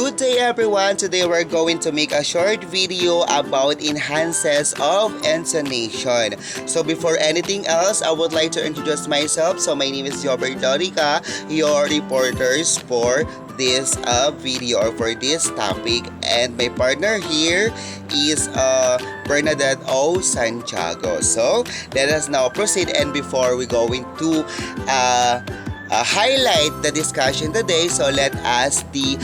Good day everyone! Today we're going to make a short video about enhances of intonation. So before anything else, I would like to introduce myself. So my name is Jobert Dorica, your reporters for this video or for this topic. And my partner here is Bernadette O. Santiago. So let us now proceed, and before we go into highlight the discussion today, so let us the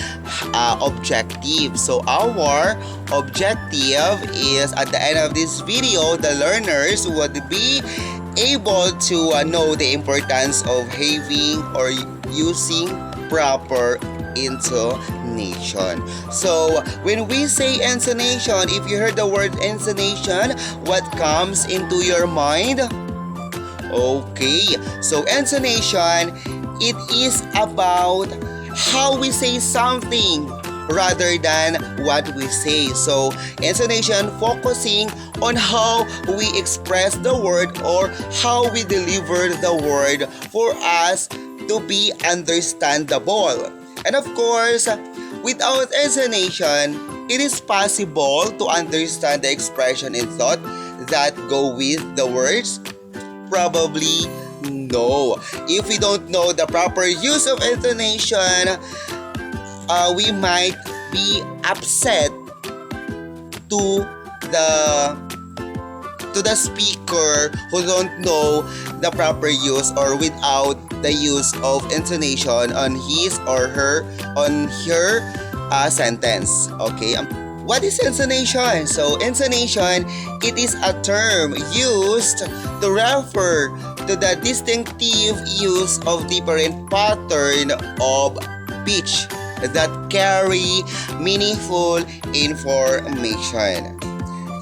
objective. So our objective is, at the end of this video, the learners would be able to know the importance of having or using proper intonation. So when we say intonation, if you heard the word intonation, what comes into your mind? Okay, so intonation, it is about how we say something rather than what we say. So intonation focusing on how we express the word or how we deliver the word for us to be understandable. And of course, without intonation, it is possible to understand the expression and thought that go with the words. Probably no. If we don't know the proper use of intonation, we might be upset to the speaker who don't know the proper use or without the use of intonation on his or her sentence. Okay. What is intonation? So intonation, it is a term used to refer to the distinctive use of different pattern of pitch that carry meaningful information,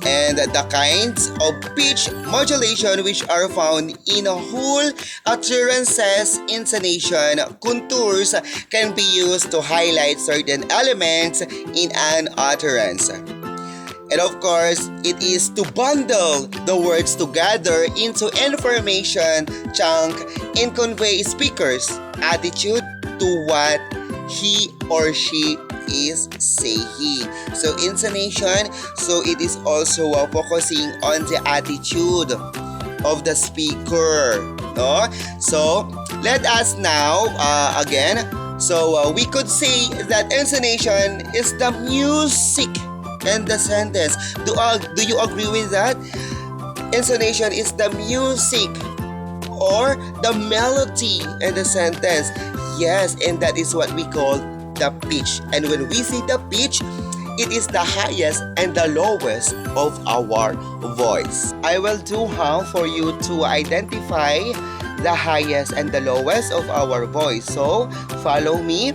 and the kinds of pitch modulation which are found in whole utterances. Intonation contours can be used to highlight certain elements in an utterance. And of course, it is to bundle the words together into information chunk and convey speaker's attitude to what he or she is saying. So intonation, so it is also focusing on the attitude of the speaker, no? So let us now again, so we could say that intonation is the music and the sentence. Do you agree with that? Intonation is the music or the melody in the sentence. Yes, and that is what we call the pitch. And when we say the pitch, it is the highest and the lowest of our voice. I will do how for you to identify the highest and the lowest of our voice. So follow me.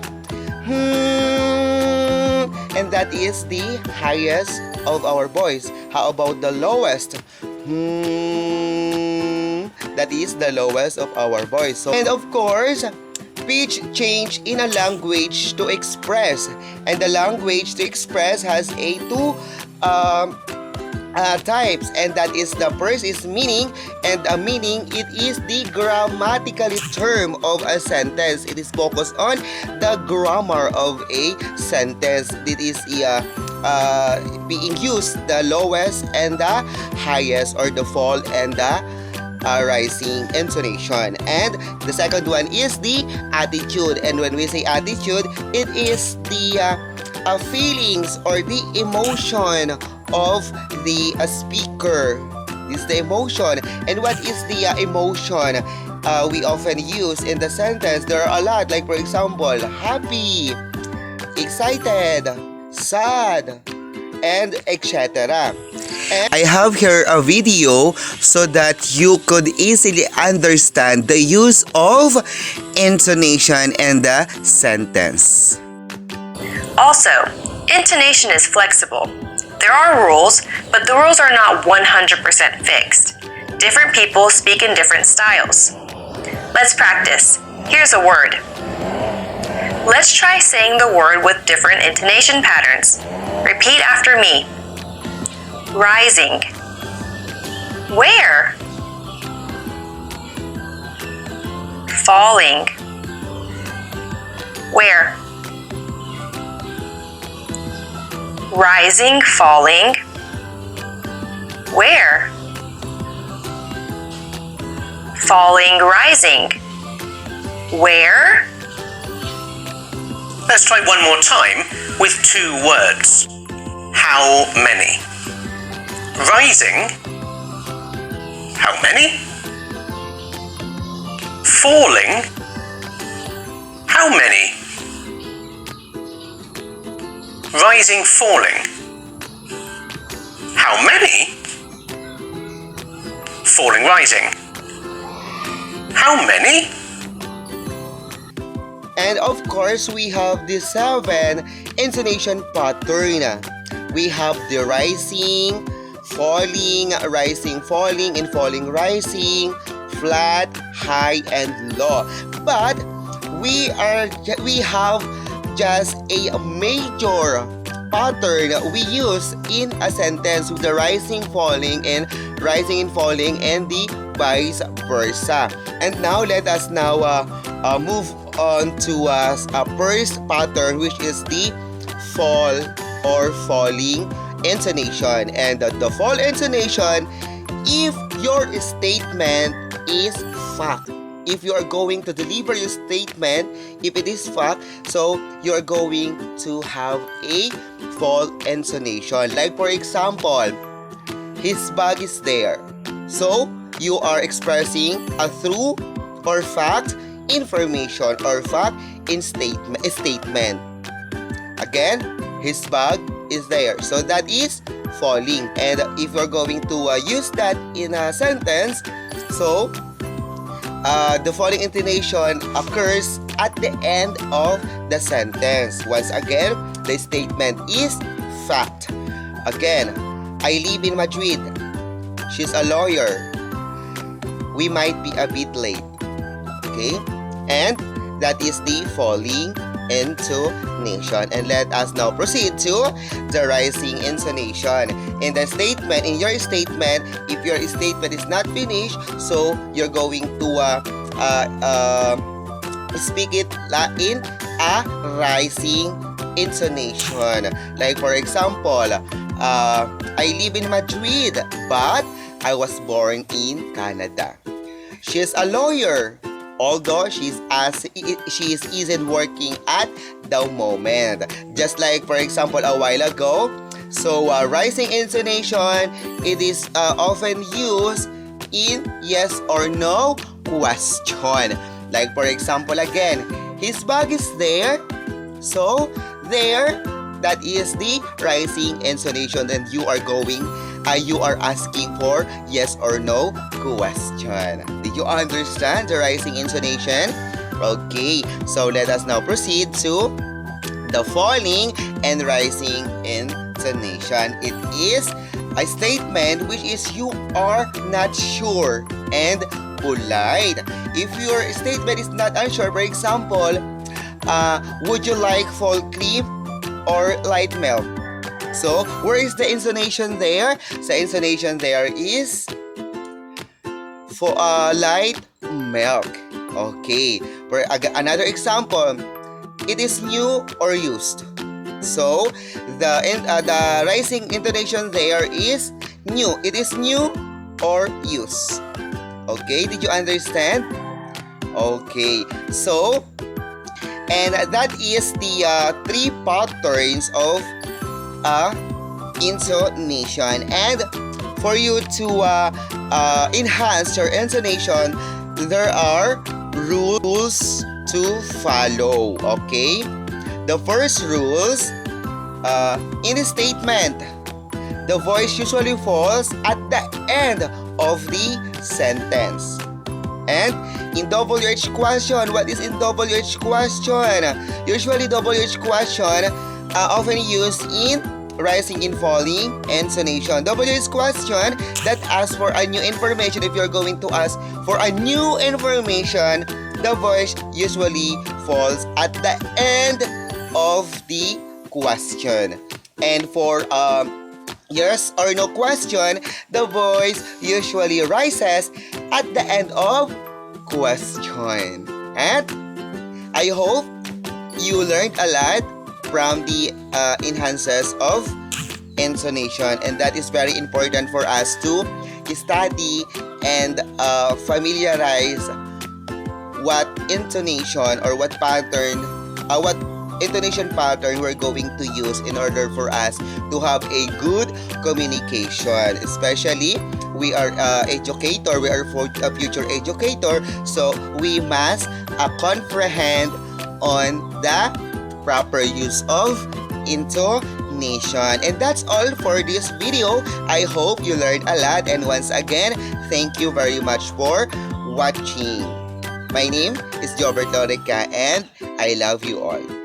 And that is the highest of our voice. How about the lowest? That is the lowest of our voice. So, and of course, pitch change in a language to express, and the language to express has two types, and that is, the first is meaning, and a meaning, it is the grammatical term of a sentence. It is focused on the grammar of a sentence. It is being used the lowest and the highest, or the fall and the rising intonation. And the second one is the attitude. And when we say attitude, it is the feelings or the emotion of the speaker. This is the emotion. And what is the emotion we often use in the sentence? There are a lot, like for example, happy, excited, sad, and etc. And I have here a video so that you could easily understand the use of intonation in the sentence. Also, intonation is flexible. There are rules, but the rules are not 100% fixed. Different people speak in different styles. Let's practice. Here's a word. Let's try saying the word with different intonation patterns. Repeat after me. Rising. Where? Falling. Where? Rising, falling. Where? Falling, rising. Where? Let's try one more time with two words. How many? Rising. How many? Falling. How many? Rising, falling. How many? Falling, rising. How many? And of course, we have the 7 intonation pattern. We have the rising, falling, rising, falling, and falling, rising, flat, high, and low. But we have just a major pattern we use in a sentence with the rising, falling, and falling, and the vice versa. And now let us move on to a first pattern, which is the fall or falling intonation. And the fall intonation, if your statement is fact, if you are going to deliver your statement, if it is fact, so you're going to have a fall intonation. Like for example, his bag is there. So you are expressing a true or fact information or fact in statement. Again, his bag is there. So that is falling. And if you're going to use that in a sentence, so the falling intonation occurs at the end of the sentence. Once again, the statement is fact. Again, I live in Madrid. She's a lawyer. We might be a bit late. Okay? And that is the falling intonation. And let us now proceed to the rising intonation. In the statement, in your statement, if your statement is not finished, so you're going to speak it in a rising intonation. Like for example, I live in Madrid, but I was born in Canada. She is a lawyer, although she isn't working at the moment. Just like for example a while ago. So rising intonation, it is often used in yes or no question. Like for example again, his bag is there. So there, that is the rising intonation, and you are asking for yes or no question. Did you understand the rising intonation? Okay, so let us now proceed to the falling and rising intonation. It is a statement which is you are not sure and polite. If your statement is not unsure, for example, would you like full cream or light milk? So, where is the intonation there? The intonation there is for light milk. Okay. For another example, it is new or used. So, the rising intonation there is new. It is new or used. Okay, did you understand? Okay. So, and that is the 3 patterns of intonation. And for you to enhance your intonation, there are rules to follow. Okay, the first rules, in a statement, the voice usually falls at the end of the sentence. And in WH question, what is in WH question? Usually WH question often used in rising and falling intonation. WH question that asks for a new information. If you're going to ask for a new information, the voice usually falls at the end of the question. And for yes or no question, the voice usually rises at the end of question. And I hope you learned a lot from the enhances of intonation, and that is very important for us to study and familiarize what intonation or what intonation pattern we're going to use in order for us to have a good communication. Especially, we are educator, we are a future educator, so we must comprehend on the proper use of intonation. And that's all for this video. I hope you learned a lot, and once again, thank you very much for watching. My name is Jobert Lorica, and I love you all.